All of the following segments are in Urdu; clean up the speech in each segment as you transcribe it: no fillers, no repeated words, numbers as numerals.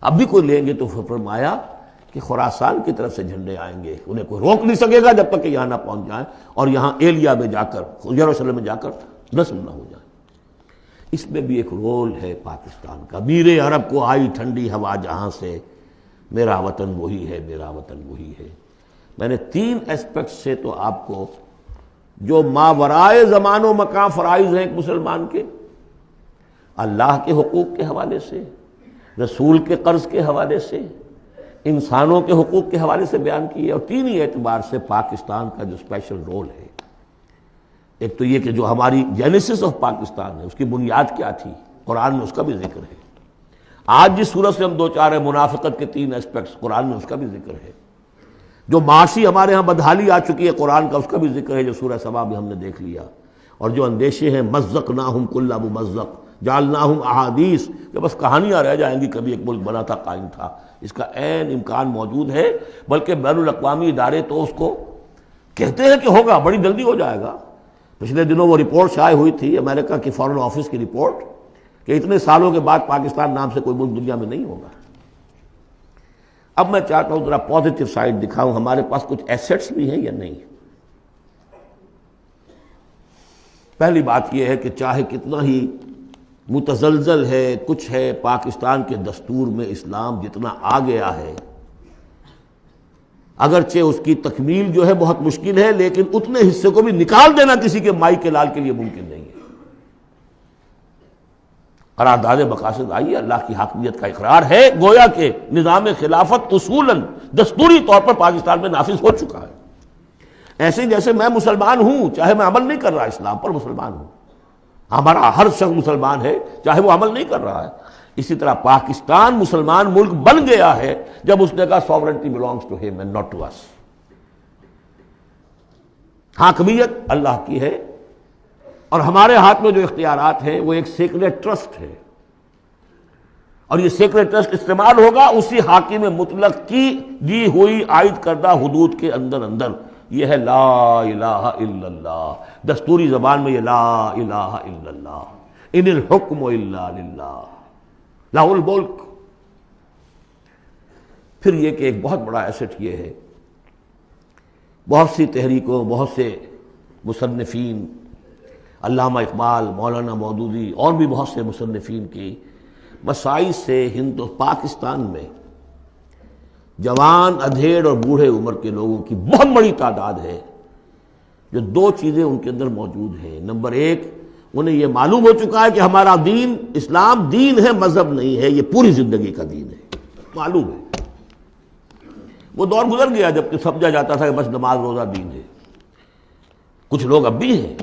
اب بھی کوئی لیں گے تو فرمایا کہ خراسان کی طرف سے جھنڈے آئیں گے، انہیں کوئی روک نہیں سکے گا جب تک کہ یہاں نہ پہنچ جائیں اور یہاں ایلیا میں جا کر، یروشلم میں جا کر نصب نہ ہو جائیں۔ اس میں بھی ایک رول ہے پاکستان کا۔ میرے عرب کو آئی ٹھنڈی ہوا جہاں سے، میرا وطن وہی ہے، میرا وطن وہی ہے۔ میں نے 3 اسپیکٹ سے تو آپ کو جو ماورائے زمان و مکان فرائض ہیں ایک مسلمان کے، اللہ کے حقوق کے حوالے سے، رسول کے قرض کے حوالے سے، انسانوں کے حقوق کے حوالے سے بیان کیے، اور 3 ہی اعتبار سے پاکستان کا جو اسپیشل رول ہے۔ ایک تو یہ کہ جو ہماری جینیسس آف پاکستان ہے، اس کی بنیاد کیا تھی، قرآن میں اس کا بھی ذکر ہے۔ آج جس صورت سے ہم دو چار ہیں، منافقت کے 3 اسپیکٹس، قرآن میں اس کا بھی ذکر ہے۔ جو معاشی ہمارے ہاں بدحالی آ چکی ہے، قرآن کا اس کا بھی ذکر ہے، جو سورہ سبا میں ہم نے دیکھ لیا۔ اور جو اندیشے ہیں، مزقناہم کل ممزق جعلناہم احادیث، کہ بس کہانیاں رہ جائیں گی، کبھی ایک ملک بنا تھا، قائم تھا، اس کا عین امکان موجود ہے۔ بلکہ بین الاقوامی ادارے تو اس کو کہتے ہیں کہ ہوگا، بڑی جلدی ہو جائے گا۔ پچھلے دنوں وہ رپورٹ شائع ہوئی تھی امریکہ کی فارن آفس کی رپورٹ، کہ اتنے سالوں کے بعد پاکستان نام سے کوئی ملک دنیا میں نہیں ہوگا۔ اب میں چاہتا ہوں ذرا پازیٹیو سائڈ دکھاؤں، ہمارے پاس کچھ ایسٹس بھی ہیں یا نہیں۔ پہلی بات یہ ہے کہ چاہے کتنا ہی متزلزل ہے، کچھ ہے، پاکستان کے دستور میں اسلام جتنا آ گیا ہے، اگرچہ اس کی تکمیل جو ہے بہت مشکل ہے، لیکن اتنے حصے کو بھی نکال دینا کسی کے مائی کے لال کے لیے ممکن نہیں ہے۔ قرارداد مقاصد آئی، اللہ کی حاکمیت کا اقرار ہے، گویا کہ نظام خلافت اصولاً دستوری طور پر پاکستان میں نافذ ہو چکا ہے۔ ایسے جیسے میں مسلمان ہوں، چاہے میں عمل نہیں کر رہا اسلام پر، مسلمان ہوں، ہمارا ہر شخص مسلمان ہے چاہے وہ عمل نہیں کر رہا ہے، اسی طرح پاکستان مسلمان ملک بن گیا ہے جب اس نے کہا sovereignty belongs to him and not to us۔ حاکمیت اللہ کی ہے، اور ہمارے ہاتھ میں جو اختیارات ہیں وہ ایک سیکریٹ ٹرسٹ ہے، اور یہ سیکریٹ ٹرسٹ استعمال ہوگا اسی حاکم مطلق کی دی ہوئی عائد کردہ حدود کے اندر۔ یہ ہے لا الہ الا اللہ، دستوری زبان میں یہ لا الہ الا اللہ، ان الحکم الا للہ لہ الملک۔ پھر یہ کہ ایک بہت بڑا ایسٹ یہ ہے، بہت سی تحریکوں، بہت سے مصنفین، علامہ اقبال، مولانا مودودی اور بھی بہت سے مصنفین کی مسائل سے پاکستان میں جوان، ادھیڑ اور بوڑھے عمر کے لوگوں کی بہت بڑی تعداد ہے جو 2 چیزیں ان کے اندر موجود ہیں۔ نمبر 1، انہیں یہ معلوم ہو چکا ہے کہ ہمارا دین اسلام دین ہے، مذہب نہیں ہے، یہ پوری زندگی کا دین ہے، معلوم ہے۔ وہ دور گزر گیا جب کہ سمجھا جاتا تھا کہ بس نماز روزہ دین ہے، کچھ لوگ اب بھی ہیں،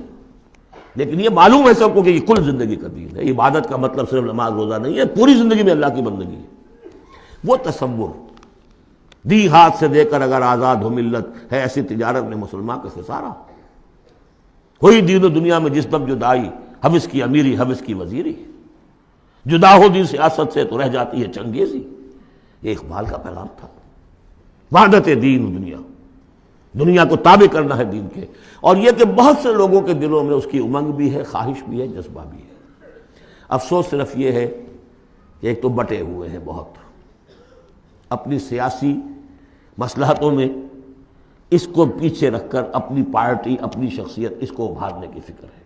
لیکن یہ معلوم ہے سب کو کہ یہ کل زندگی کا دین ہے۔ عبادت کا مطلب صرف نماز روزہ نہیں ہے، پوری زندگی میں اللہ کی بندگی ہے۔ وہ تصور دی ہاتھ سے دے کر اگر آزاد ہو ملت ہے، ایسی تجارت میں مسلمان کا خسارہ۔ ہوئی دین و دنیا میں جس دم جدائی، حبس کی امیری حبس کی وزیری، جدا ہو دین سیاست سے تو رہ جاتی ہے چنگیزی۔ یہ اقبال کا پیغام تھا، وحدت دین و دنیا، دنیا کو تابع کرنا ہے دین کے۔ اور یہ کہ بہت سے لوگوں کے دلوں میں اس کی امنگ بھی ہے، خواہش بھی ہے، جذبہ بھی ہے۔ افسوس صرف یہ ہے کہ ایک تو بٹے ہوئے ہیں بہت، اپنی سیاسی مصلحتوں میں اس کو پیچھے رکھ کر اپنی پارٹی، اپنی شخصیت، اس کو ابھارنے کی فکر ہے۔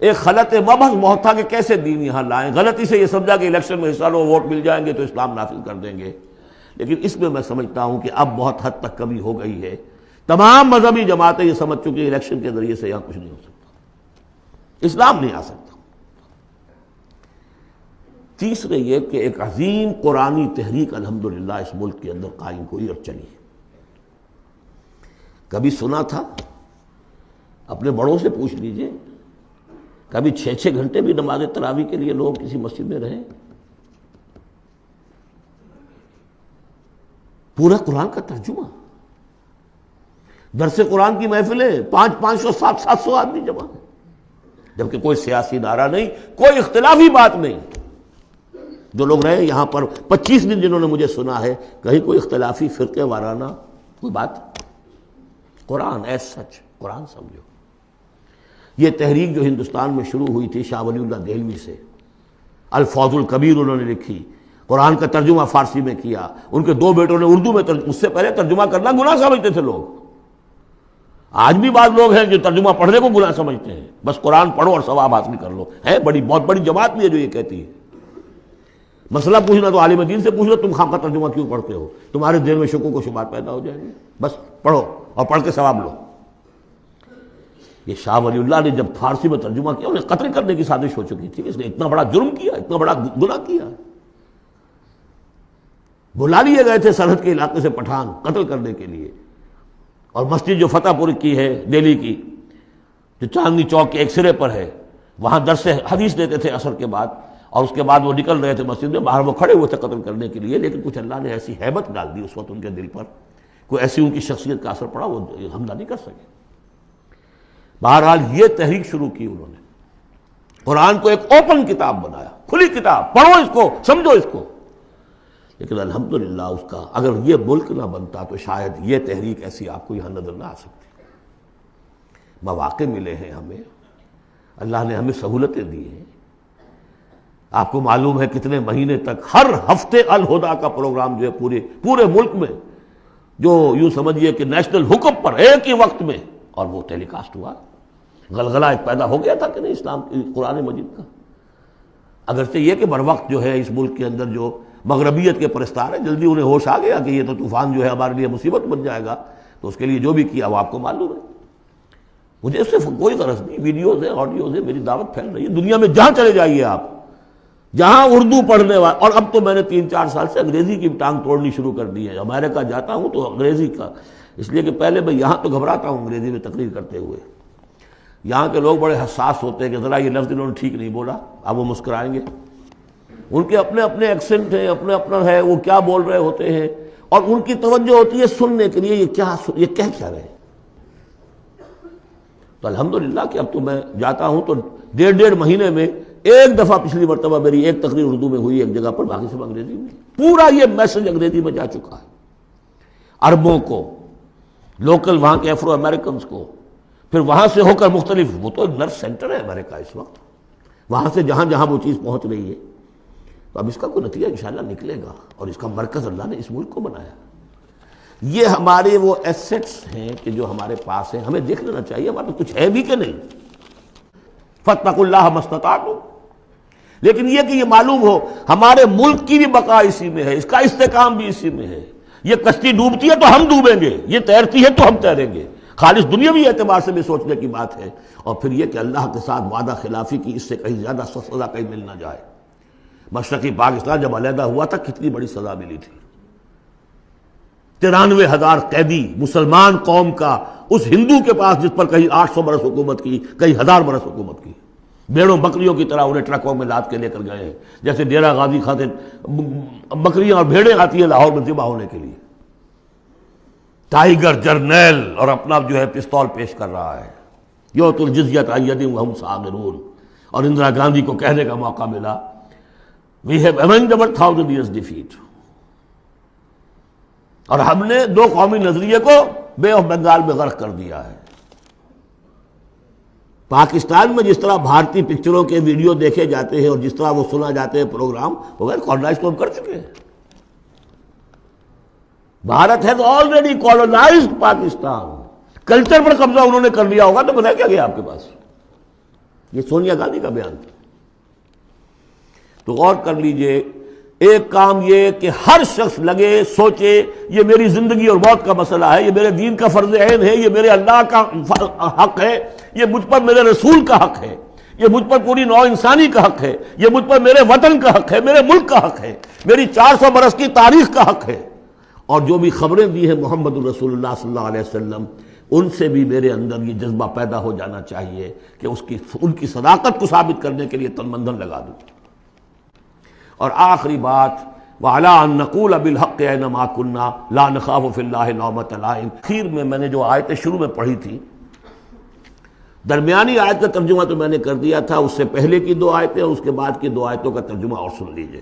ایک خلط مبحث بہت تھا کہ کیسے دین یہاں لائیں، غلطی سے یہ سمجھا کہ الیکشن میں حصہ لو، ووٹ مل جائیں گے تو اسلام نافذ کر دیں گے۔ لیکن اس میں میں سمجھتا ہوں کہ اب بہت حد تک کمی ہو گئی ہے، تمام مذہبی جماعتیں یہ سمجھ چکی ہیں الیکشن کے ذریعے سے یہاں کچھ نہیں ہو سکتا، اسلام نہیں آ سکتا۔ تیسرے یہ کہ ایک عظیم قرآنی تحریک الحمدللہ اس ملک کے اندر قائم ہوئی اور چلی۔ کبھی سنا تھا؟ اپنے بڑوں سے پوچھ لیجئے، کبھی 6 گھنٹے بھی نماز تراویح کے لیے لوگ کسی مسجد میں رہے؟ پورا قرآن کا ترجمہ، درس قرآن کی محفلیں، 500 700 آدمی جمع ہیں، جبکہ کوئی سیاسی نعرہ نہیں، کوئی اختلافی بات نہیں۔ جو لوگ رہے یہاں پر 25 دن، جنہوں نے مجھے سنا ہے، کہیں کوئی اختلافی فرقے وارانہ کوئی بات؟ قرآن ایز سچ، قرآن سمجھو۔ یہ تحریک جو ہندوستان میں شروع ہوئی تھی شاہ ولی اللہ دہلوی سے، الفاظ الکبیر انہوں نے لکھی، قرآن کا ترجمہ فارسی میں کیا، ان کے 2 بیٹوں نے اردو میں اس سے پہلے ترجمہ کرنا گناہ سمجھتے تھے لوگ. آج بھی بعض لوگ ہیں جو ترجمہ پڑھنے کو گناہ سمجھتے ہیں، بس قرآن پڑھو اور ثواب حاصل کر لو. ہے بہت بڑی جماعت بھی ہے جو یہ کہتی ہے. مسئلہ پوچھنا تو عالم دین سے پوچھ لو، تم خام کا ترجمہ کیوں پڑھتے ہو؟ تمہارے دل میں شکوک و شبہات پیدا ہو جائیں گے. بس پڑھو اور پڑھ کے ثواب لو. یہ شاہ ولی اللہ نے جب فارسی میں ترجمہ کیا، انہیں قتل کرنے کی سازش ہو چکی تھی. اس نے اتنا بڑا جرم کیا، اتنا بڑا گناہ کیا. بلا لیے گئے تھے سرحد کے علاقے سے پٹھان قتل کرنے کے لیے. اور مسجد جو فتح پور کی ہے دہلی کی، جو چاندنی چوک کے ایک سرے پر ہے، وہاں درس حدیث دیتے تھے عصر کے بعد، اور اس کے بعد وہ نکل رہے تھے مسجد میں، باہر وہ کھڑے ہوئے تھے قتل کرنے کے لیے. لیکن کچھ اللہ نے ایسی ہیبت ڈال دی اس وقت ان کے دل پر، کوئی ایسی ان کی شخصیت کا اثر پڑا، وہ حملہ نہیں کر سکے. بہرحال یہ تحریک شروع کی انہوں نے، قرآن کو ایک اوپن کتاب بنایا، کھلی کتاب، پڑھو اس کو، سمجھو اس کو. لیکن الحمدللہ اس کا اگر یہ ملک نہ بنتا تو شاید یہ تحریک ایسی آپ کو یہاں نظر نہ آ سکتی. مواقع ملے ہیں ہمیں، اللہ نے ہمیں سہولتیں دی ہیں. آپ کو معلوم ہے کتنے مہینے تک ہر ہفتے الہدا کا پروگرام جو ہے پورے ملک میں، جو یوں سمجھیے کہ نیشنل حکم پر ایک ہی وقت میں، اور وہ ٹیلی کاسٹ ہوا. غلغلہ ایک پیدا ہو گیا تھا کہ نہیں اسلام قرآن مجید کا. اگرچہ یہ کہ بر وقت جو ہے اس ملک کے اندر جو مغربیت کے پرستار ہیں، جلدی انہیں ہوش آ گیا کہ یہ تو طوفان جو ہے ہمارے لیے مصیبت بن جائے گا، تو اس کے لیے جو بھی کیا وہ آپ کو معلوم ہے. مجھے اس سے کوئی غرض نہیں، ویڈیوز ہیں، آڈیوز ہیں، میری دعوت پھیل رہی ہے دنیا میں جہاں چلے جائیے آپ، جہاں اردو پڑھنے والے. اور اب تو میں نے 3-4 سال سے انگریزی کی ٹانگ توڑنی شروع کر دی ہے. امریکہ جاتا ہوں تو انگریزی کا، اس لیے کہ پہلے میں یہاں تو گھبراتا ہوں انگریزی میں تقریر کرتے ہوئے. یہاں کے لوگ بڑے حساس ہوتے ہیں کہ ذرا یہ لفظ انہوں نے ٹھیک نہیں بولا، اب وہ مسکرائیں گے. ان کے اپنے اپنے ایکسنٹ ہیں، اپنے اپنا ہے، وہ کیا بول رہے ہوتے ہیں، اور ان کی توجہ ہوتی ہے سننے کے لیے یہ کہہ کیا رہے. تو الحمدللہ کہ اب تو میں جاتا ہوں تو 1.5 مہینے میں ایک دفعہ، پچھلی مرتبہ میری ایک تقریر اردو میں ہوئی ایک جگہ پر، باقی سب انگریزی میں. پورا یہ میسج انگریزی میں جا چکا ہے عربوں کو، لوکل وہاں کے افرو امریکنز کو. پھر وہاں سے ہو کر مختلف، وہ تو نرس سینٹر ہے امریکہ اس وقت، وہاں سے جہاں جہاں وہ چیز پہنچ رہی ہے. تو اب اس کا کوئی نتیجہ انشاءاللہ نکلے گا، اور اس کا مرکز اللہ نے اس ملک کو بنایا. یہ ہمارے وہ ایسٹس ہیں کہ جو ہمارے پاس ہیں، ہمیں دیکھ لینا چاہیے ہمارے کچھ ہے بھی کہ نہیں. فاتقوا اللہ ما استطعتم. لیکن یہ کہ یہ معلوم ہو ہمارے ملک کی بھی بقا اسی میں ہے، اس کا استحکام بھی اسی میں ہے. یہ کشتی ڈوبتی ہے تو ہم ڈوبیں گے، یہ تیرتی ہے تو ہم تیریں گے. خالص دنیاوی اعتبار سے بھی سوچنے کی بات ہے. اور پھر یہ کہ اللہ کے ساتھ وعدہ خلافی کی اس سے کہیں زیادہ سزا کہیں مل نہ جائے. مشرقی پاکستان جب علیحدہ ہوا تھا کتنی بڑی سزا ملی تھی. 93,000 قیدی مسلمان قوم کا اس ہندو کے پاس جس پر کہیں 800 برس حکومت کی، کہیں 1000 برس حکومت کی. بیڑوں بکریوں کی طرح انہیں ٹرکوں میں لاد کے لے کر گئے ہیں، جیسے ڈیرہ غازی خاطر بکریاں اور بھیڑیں آتی ہیں لاہور میں ذبح ہونے کے لیے. ٹائیگر جرنیل اور اپنا جو ہے پستول پیش کر رہا ہے، یؤتوا الجزیۃ عن ید وہم صاغرون. اور اندرا گاندھی کو کہنے کا موقع ملا We have avenged our 1000 years defeat. اور ہم نے 2 قومی نظریے کو بے آف بنگال میں غرق کر دیا ہے. پاکستان میں جس طرح بھارتی پکچروں کے ویڈیو دیکھے جاتے ہیں اور جس طرح وہ سنا جاتے ہیں پروگرام، وہ کالونائز تو ہم کر چکے ہیں. Bharat has already colonized Pakistan. Culture پر قبضہ انہوں نے کر لیا ہوگا تو بتایا کیا گیا آپ کے پاس. یہ سونیا گاندھی کا بیان تھا. تو غور کر لیجئے، ایک کام یہ کہ ہر شخص لگے سوچے یہ میری زندگی اور موت کا مسئلہ ہے، یہ میرے دین کا فرض عین ہے، یہ میرے اللہ کا حق ہے، یہ مجھ پر میرے رسول کا حق ہے، یہ مجھ پر پوری نوع انسانی کا حق ہے، یہ مجھ پر میرے وطن کا حق ہے، میرے ملک کا حق ہے، میری 400 برس کی تاریخ کا حق ہے. اور جو بھی خبریں دی ہیں محمد رسول اللہ صلی اللہ علیہ وسلم، ان سے بھی میرے اندر یہ جذبہ پیدا ہو جانا چاہیے کہ ان کی صداقت کو ثابت کرنے کے لیے تن من دھن لگا دوں. اور آخری بات، وَعَلَىٰ أَن نَّقُولَ بِالْحَقِّ أَيْنَمَا كُنَّا لَا نَخَافُ فِي اللَّهِ لَوْمَةَ لَائِمٍ. اخیر میں نے جو آیتیں شروع میں پڑھی تھی، درمیانی آیت کا ترجمہ تو میں نے کر دیا تھا، اس سے پہلے کی 2 آیتیں اور اس کے بعد کی 2 آیتوں کا ترجمہ اور سن لیجئے.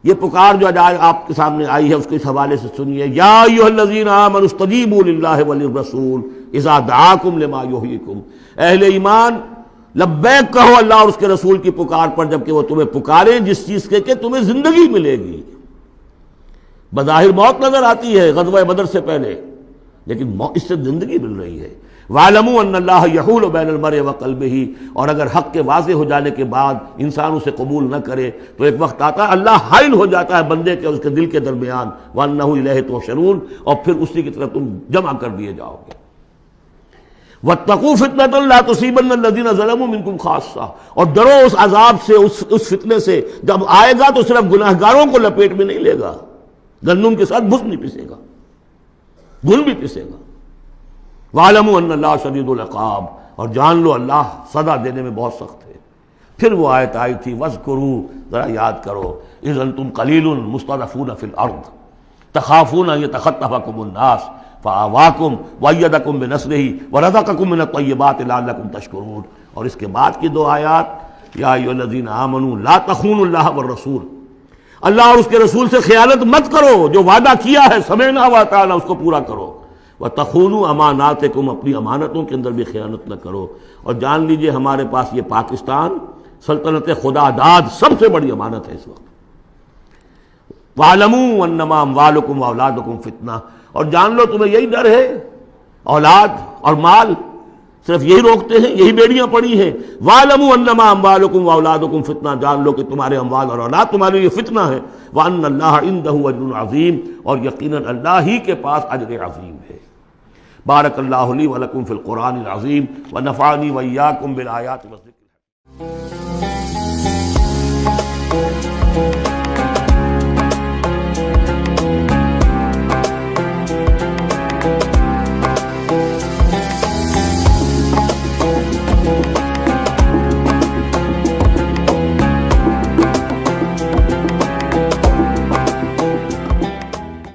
یہ پکار جو آج آپ کے سامنے آئی ہے اس کے حوالے سے سنیے. یا ایھا الذین آمنوا استجیبوا للہ وللرسول اذا دعاکم لما یحییکم. اہل ایمان، لبیک کہو اللہ اور اس کے رسول کی پکار پر جبکہ وہ تمہیں پکاریں جس چیز کے کہ تمہیں زندگی ملے گی۔ بظاہر موت نظر آتی ہے غزوہ بدر سے پہلے، لیکن اس سے زندگی مل رہی ہے۔ وَاعْلَمُوا أَنَّ اللَّهَ يَحُولُ بَيْنَ الْمَرْءِ وَقَلْبِهِ، اور اگر حق کے واضح ہو جانے کے بعد انسان اسے قبول نہ کرے تو ایک وقت آتا ہے اللہ حائل ہو جاتا ہے بندے کے اور اس کے دل کے درمیان، وَأَنَّهُ إِلَيْهِ تُحْشَرُونَ، اور پھر اسی کی طرف تم جمع کر دیے جاؤ گے۔ وَاتَّقُوا فِتْنَةً لَا تُصِيبَنَّ الَّذِينَ ظَلَمُوا مِنكُمْ خَاصَّةً، اور ڈرو اس عذاب سے، اس فتنے سے جب آئے گا تو صرف گناہگاروں کو لپیٹ میں نہیں لے گا، گندم کے ساتھ بھس نہیں پسے گا، گل بھی پسے گا۔ وَاعْلَمُوا أَنَّ اللَّهَ شَدِيدُ الْعِقَابِ، اور جان لو اللہ سزا دینے میں بہت سخت ہے۔ پھر وہ آیت آئی تھی وَاذْكُرُوا، ذرا یاد کرو، إِذْ أَنْتُمْ قَلِيلٌ مُسْتَضْعَفُونَ فِي الْأَرْضِ تَخَافُونَ أَنْ يَتَخَطَّفَكُمُ النَّاسُ فَآوَاكُمْ وَأَيَّدَكُمْ بِنَصْرِهِ وَرَزَقَكُمْ مِنَ الطَّيِّبَاتِ لَعَلَّكُمْ تَشْكُرُونَ۔ اور اس کے بعد کی دو آیات، یا ایھا الذین آمنوا لا تخونوا اللہ والرسول، اللہ اور اس کے رسول سے خیانت مت کرو، جو وعدہ کیا ہے سمعنا وأطعنا اس کو پورا کرو۔ وَتَخُونُوا أَمَانَاتِكُمْ، اپنی امانتوں کے اندر بھی خیانت نہ کرو۔ اور جان لیجئے ہمارے پاس یہ پاکستان سلطنت خدا داد سب سے بڑی امانت ہے اس وقت۔ وَاعْلَمُوا أَنَّمَا أَمْوَالُكُمْ وَأَوْلَادُكُمْ فِتْنَةٌ، اور جان لو تمہیں یہی ڈر ہے، اولاد اور مال صرف یہی روکتے ہیں، یہی بیڑیاں پڑی ہیں۔ وَاعْلَمُوا أَنَّمَا أَمْوَالُكُمْ وَأَوْلَادُكُمْ فِتْنَةٌ، جان لو کہ تمہارے اموال اور اولاد تمہارے لیے فتنہ ہے۔ وَأَنَّ اللَّهَ عِندَهُ أَجْرٌ عَظِيمٌ، اور یقیناً اللہ ہی کے پاس اجر عظیم ہے۔ بارک اللہ لی ولکم فی القرآن العظیم ونفعنی وإیاکم بالآیات والذکر الحکیم۔